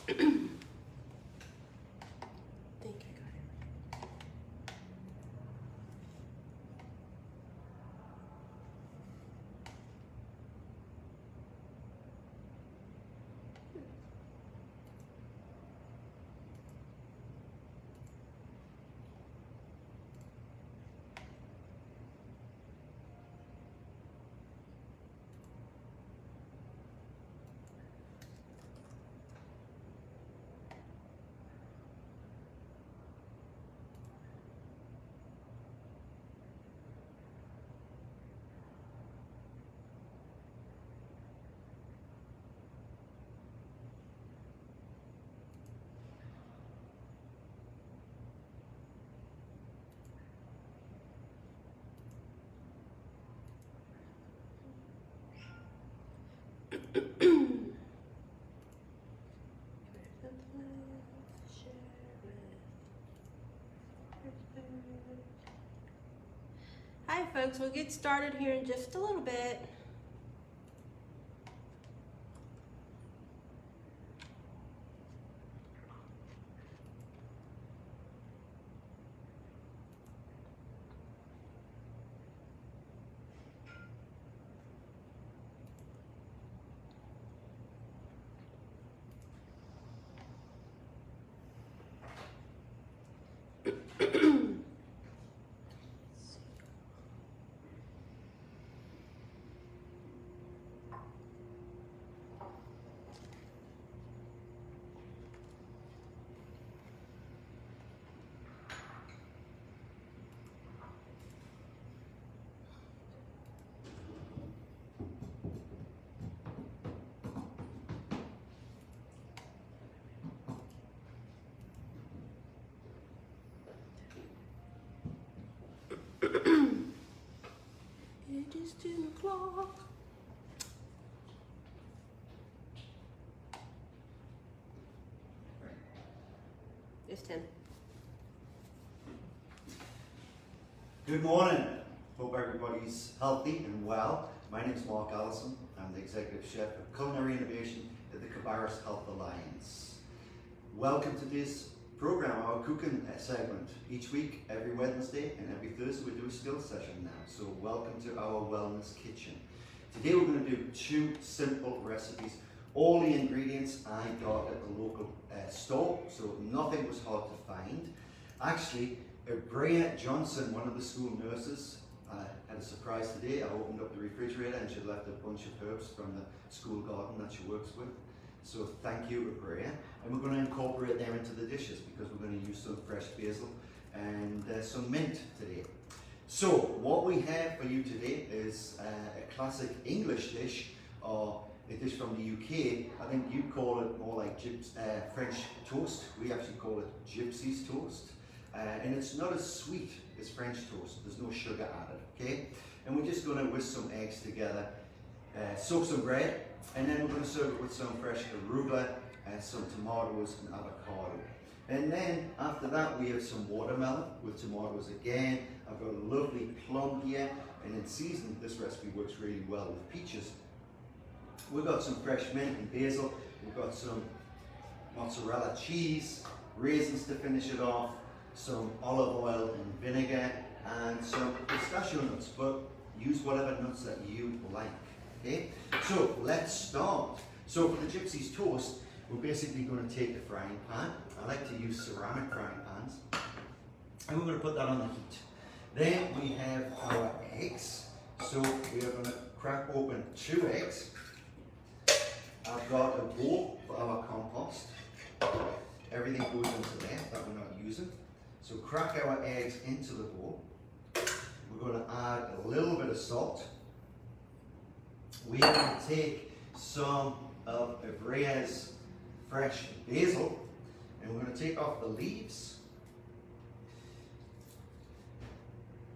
think I got it. Hi folks, we'll get started here in just a little bit. It is 2 o'clock. It's 10. Good morning. Hope everybody's healthy and well. My name is Mark Allison. I'm the Executive Chef of Culinary Innovation at the Cabarrus Health Alliance. Welcome to this program, our cooking segment. Each week, every Wednesday and every Thursday, we do a skills session now. So welcome to our wellness kitchen. Today we're going to do 2 simple recipes. All the ingredients I got at the local store, so nothing was hard to find. Actually, Brea Johnson, one of the school nurses, had a surprise today. I opened up the refrigerator and she had left a bunch of herbs from the school garden that she works with. So thank you, Brea. And we're going to incorporate them into the dishes because we're going to use some fresh basil and some mint today. So what we have for you today is a classic English dish, or a dish from the UK. I think you call it more like French toast. We actually call it Gypsy's toast. And it's not as sweet as French toast. There's no sugar added, okay? And we're just going to whisk some eggs together, soak some bread, and then we're going to serve it with some fresh arugula, some tomatoes and avocado. And then after that we have some watermelon with tomatoes again. I've got a lovely plum here, and in season this recipe works really well with peaches. We've got some fresh mint and basil. We've got some mozzarella cheese, raisins to finish it off, some olive oil and vinegar, and some pistachio nuts, but use whatever nuts that you like, okay? So let's start. So for the Gypsy's toast, we're basically going to take the frying pan. I like to use ceramic frying pans, and we're going to put that on the heat. Then we have our eggs. So we are going to crack open 2 eggs. I've got a bowl for our compost. Everything goes into there that we're not using. So crack our eggs into the bowl. We're going to add a little bit of salt. We're going to take some of Brea's fresh basil, and we're going to take off the leaves.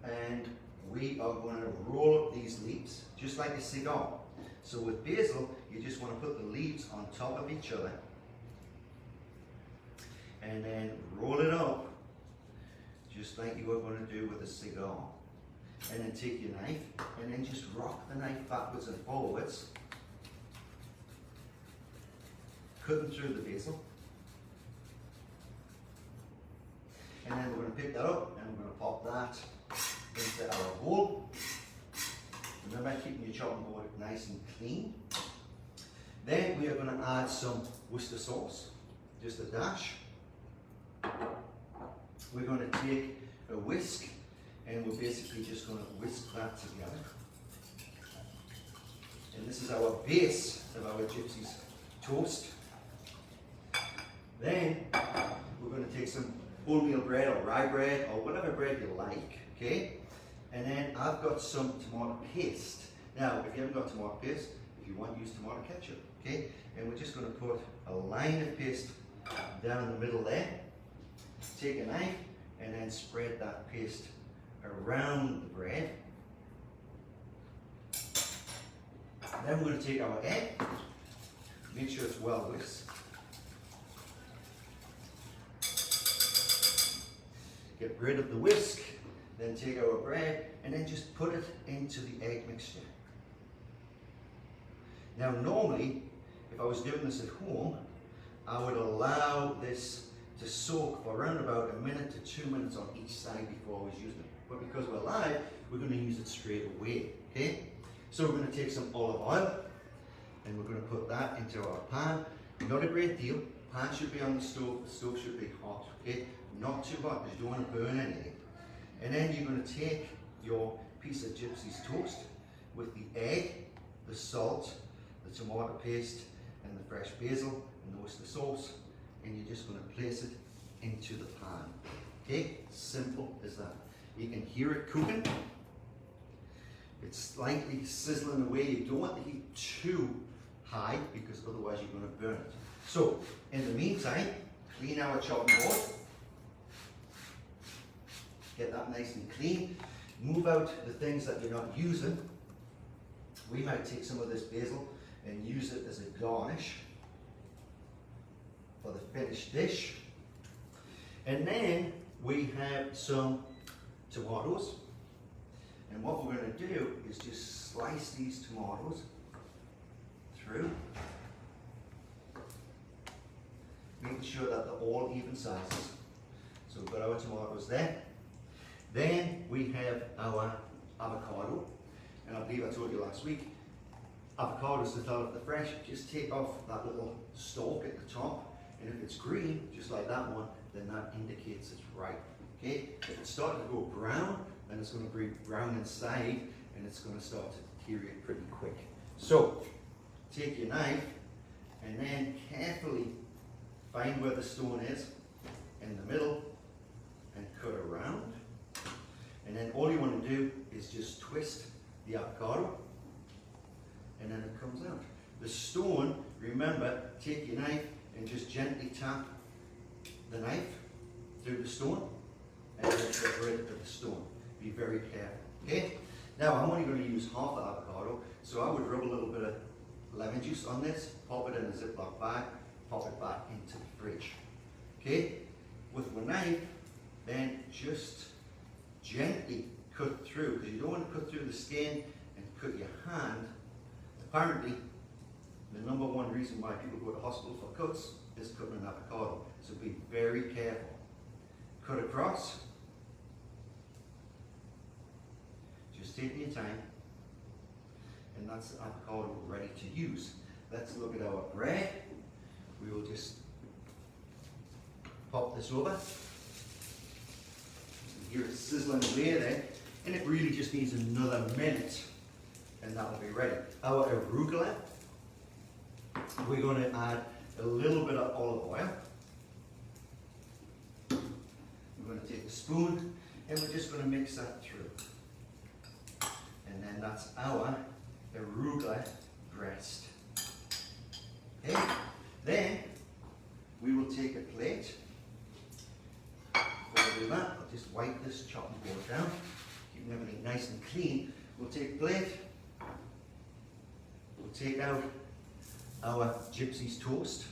And we are going to roll up these leaves just like a cigar. So with basil, you just want to put the leaves on top of each other and then roll it up just like you are going to do with a cigar. And then take your knife and then just rock the knife backwards and forwards, cutting through the basil. And then we're going to pick that up and we're going to pop that into our bowl. Remember, keeping your chopping board nice and clean. Then we are going to add some Worcester sauce, just a dash. We're going to take a whisk and we're basically just going to whisk that together. And this is our base of our Gypsy's toast. Then we're going to take some wholemeal bread or rye bread or whatever bread you like, okay? And then I've got some tomato paste. Now, if you haven't got tomato paste, if you want, use tomato ketchup, okay? And we're just going to put a line of paste down the middle there. Take a knife and then spread that paste around the bread. Then we're going to take our egg, make sure it's well whisked. Get rid of the whisk, then take our bread and then just put it into the egg mixture. Now normally, if I was doing this at home, I would allow this to soak for around about 1 minute to 2 minutes on each side before I was using it. But because we're live, we're going to use it straight away, okay? So we're going to take some olive oil and we're going to put that into our pan. Not a great deal. Pan should be on the stove should be hot, okay? Not too hot because you don't want to burn anything. And then you're going to take your piece of Gypsy's toast with the egg, the salt, the tomato paste, and the fresh basil and the Worcester sauce, and you're just going to place it into the pan. Okay, simple as that. You can hear it cooking. It's slightly sizzling away. You don't want the heat too high because otherwise you're going to burn it. So, in the meantime, clean our chopping board. Get that nice and clean. Move out the things that you're not using. We might take some of this basil and use it as a garnish for the finished dish. And then we have some tomatoes. And what we're going to do is just slice these tomatoes through, making sure that they're all even sizes. So we've got our tomatoes there. Then we have our avocado, and I believe I told you last week, avocados to tell if they're fresh, just take off that little stalk at the top, and if it's green, just like that one, then that indicates it's ripe. Okay? If it's starting to go brown, then it's going to be brown inside, and it's going to start to deteriorate pretty quick. So, take your knife, and then carefully find where the stone is in the middle, and cut around. And then all you want to do is just twist the avocado, and then it comes out. The stone, remember, take your knife and just gently tap the knife through the stone, and then get rid of the stone. Be very careful, okay? Now, I'm only going to use half the avocado, so I would rub a little bit of lemon juice on this, pop it in a Ziploc bag, pop it back into the fridge, okay? With my knife, then just gently cut through, because you don't want to cut through the skin and cut your hand. Apparently, the #1 reason why people go to hospital for cuts is cutting an avocado. So be very careful. Cut across. Just taking your time. And that's the avocado ready to use. Let's look at our bread. We will just pop this over. Hear it sizzling away there, and it really just needs another minute and that will be ready. Our arugula, we're going to add a little bit of olive oil. We're going to take a spoon and we're just going to mix that through. And then that's our arugula breast. Okay, then we will take a plate. Before I do that, I'll just wipe this chopping board down, keeping everything nice and clean. We'll take a plate, we'll take out our Gypsy's toast,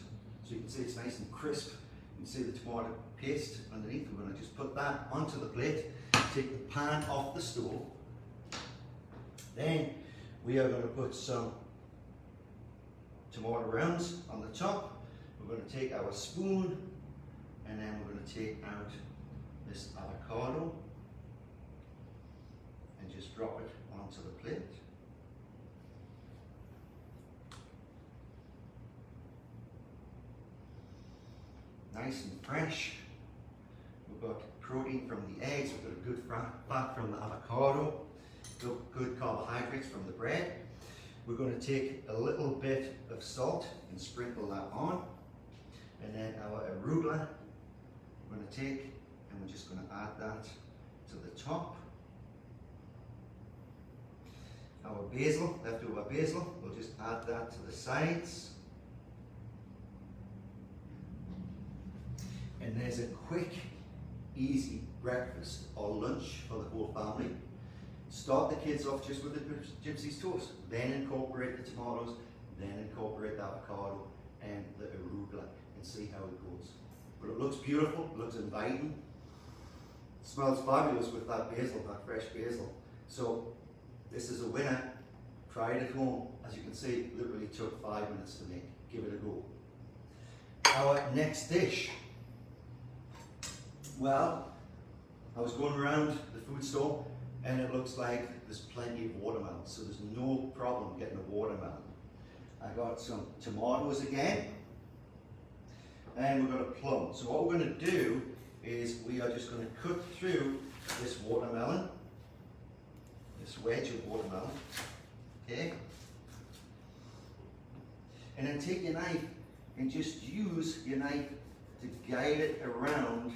so you can see it's nice and crisp. You can see the tomato paste underneath. We're going to just put that onto the plate, take the pan off the stove. Then we are going to put some tomato rounds on the top. We're going to take our spoon and then we're going to take out this avocado and just drop it onto the plate. Nice and fresh. We've got protein from the eggs, we've got a good fat from the avocado, good carbohydrates from the bread. We're going to take a little bit of salt and sprinkle that on. And then our arugula, we're going to take and we're just going to add that to the top. Our basil, leftover basil, we'll just add that to the sides. And there's a quick, easy breakfast or lunch for the whole family. Start the kids off just with the Gypsy's toast, then incorporate the tomatoes, then incorporate the avocado and the arugula and see how it goes. But it looks beautiful, it looks inviting, it smells fabulous with that basil, that fresh basil. So this is a winner. Try it at home. As you can see, it literally took 5 minutes to make. Give it a go. Our next dish. Well, I was going around the food store and it looks like there's plenty of watermelon, so there's no problem getting a watermelon. I got some tomatoes again, and we've got a plum. So what we're going to do is we are just going to cut through this watermelon, this wedge of watermelon, okay? And then take your knife and just use your knife to guide it around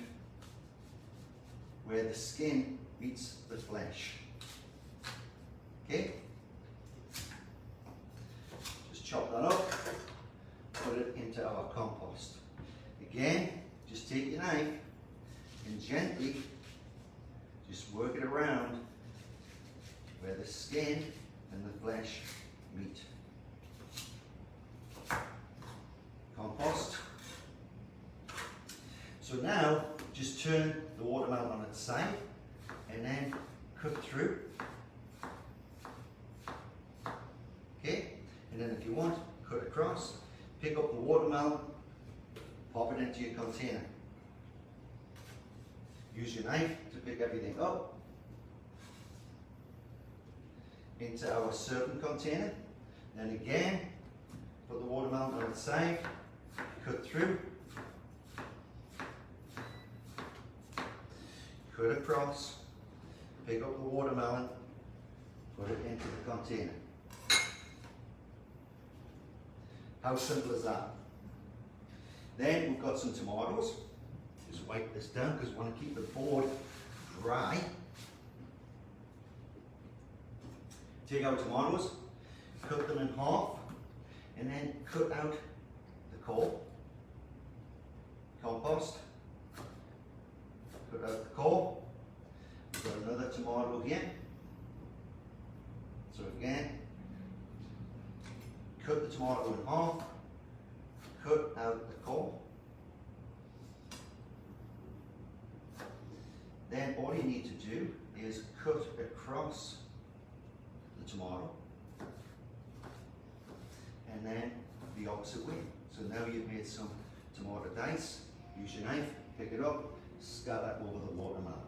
where the skin meets the flesh. Okay? Just chop that up, put it into our compost. Again, just take your knife and gently just work it around where the skin and the flesh meet. Compost. So now, just turn the watermelon on its side and then cut through. Okay, and then if you want, cut across, pick up the watermelon, pop it into your container. Use your knife to pick everything up into our serving container. Then again, put the watermelon on its side, cut through, cut across, pick up the watermelon, put it into the container. How simple is that? Then we've got some tomatoes. Just wipe this down because we want to keep the board dry. Take our tomatoes, cut them in half, and then cut out the core. Compost. Cut out the core. We've got another tomato here. So again, cut the tomato in half, cut out the core. Then all you need to do is cut across the tomato and then the opposite way. So now you've made some tomato dice. Use your knife, pick it up, scatter over the watermelon.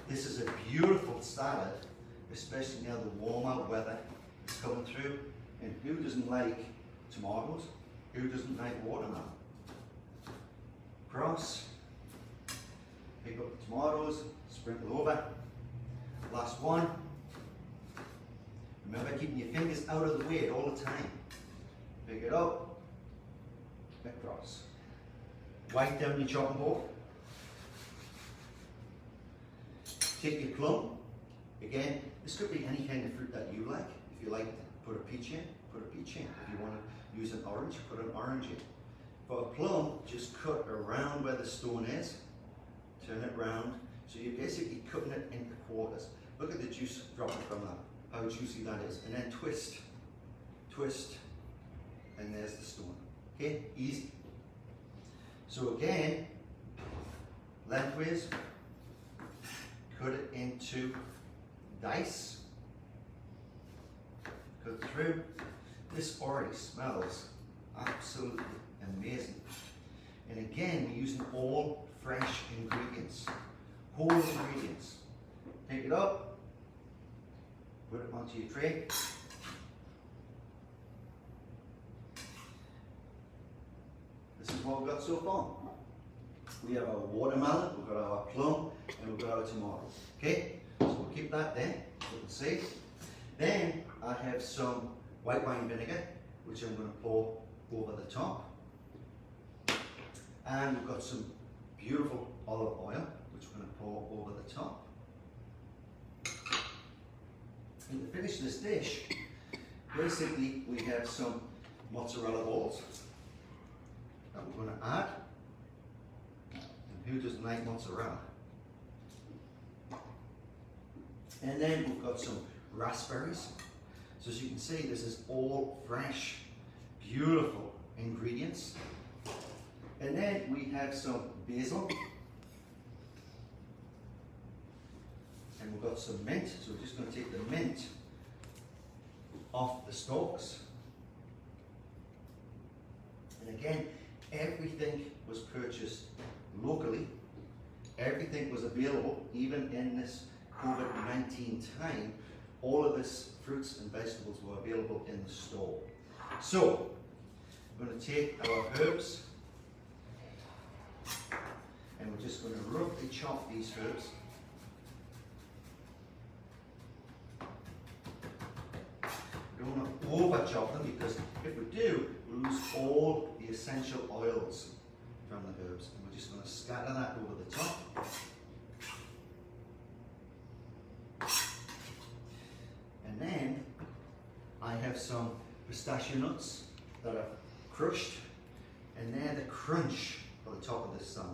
This is a beautiful salad, especially now the warmer weather is coming through. And who doesn't like tomatoes? Who doesn't like watermelon? Cross, pick up the tomatoes, sprinkle over. Last one. Remember keeping your fingers out of the way all the time. Pick it up, across. Wipe down your chopping board. Take your plum. Again, this could be any kind of fruit that you like. If you like, put a peach in, put a peach in. If you want to use an orange, put an orange in. For a plum, just cut around where the stone is, turn it round. So you're basically cutting it into quarters. Look at the juice dropping from that, how juicy that is. And then twist, twist, and there's the stone. Okay, easy. So again, lengthways, cut it into dice, cut through. This already smells absolutely amazing. And again, we're using all fresh ingredients, whole ingredients. Take it up, put it onto your tray. This is what we've got so far. We have our watermelon, we've got our plum, and we've got our tomato. Okay, so we'll keep that there, so you can see. Then I have some white wine vinegar, which I'm going to pour over the top. And we've got some beautiful olive oil, which we're going to pour over the top. And to finish this dish, basically we have some mozzarella balls that we're going to add. And who doesn't like mozzarella? And then we've got some raspberries. So as you can see, this is all fresh, beautiful ingredients. And then we have some basil. And we've got some mint, so we're just going to take the mint off the stalks. And again, everything was purchased locally. Everything was available, even in this COVID-19 time. All of this fruits and vegetables were available in the store. So, we're going to take our herbs and we're just going to roughly chop these herbs. We don't want to over chop them, because if we do, we'll lose all the essential oils from the herbs. And we're just going to scatter that over the top. And then I have some pistachio nuts that are crushed, and they're the crunch for the top of this salad.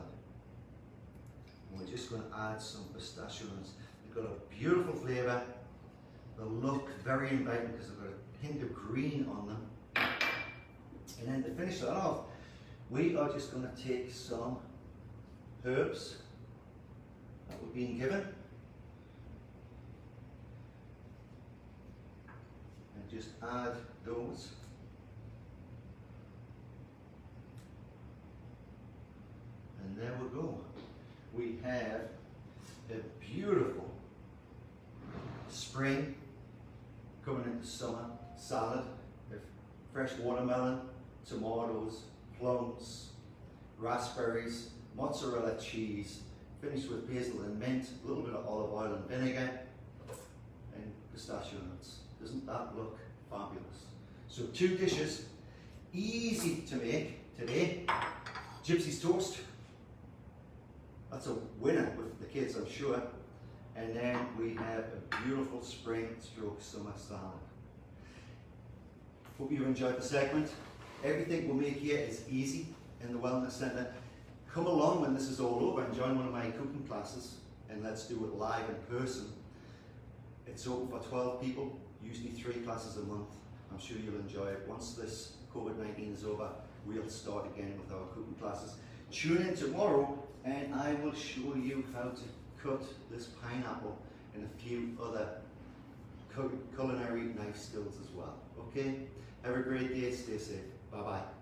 And we're just going to add some pistachio nuts. They've got a beautiful flavour. They look very inviting because they've got a hint of green on them. And then to finish that off, we are just going to take some herbs that we've been given and just add those. And there we go. We have a beautiful spring coming into summer salad with fresh watermelon, tomatoes, plums, raspberries, mozzarella cheese, finished with basil and mint, a little bit of olive oil and vinegar, and pistachio nuts. Doesn't that look fabulous? So 2 dishes, easy to make today. Gypsy's toast. That's a winner with the kids, I'm sure. And then we have a beautiful spring stroke summer salad. Hope you enjoyed the segment. Everything we'll make here is easy in the Wellness Centre. Come along when this is all over and join one of my cooking classes, and let's do it live in person. It's open for 12 people, usually 3 classes a month. I'm sure you'll enjoy it. Once this COVID-19 is over, we'll start again with our cooking classes. Tune in tomorrow and I will show you how to cut this pineapple and a few other culinary knife skills as well. Okay? Have a great day, stay safe. Bye bye.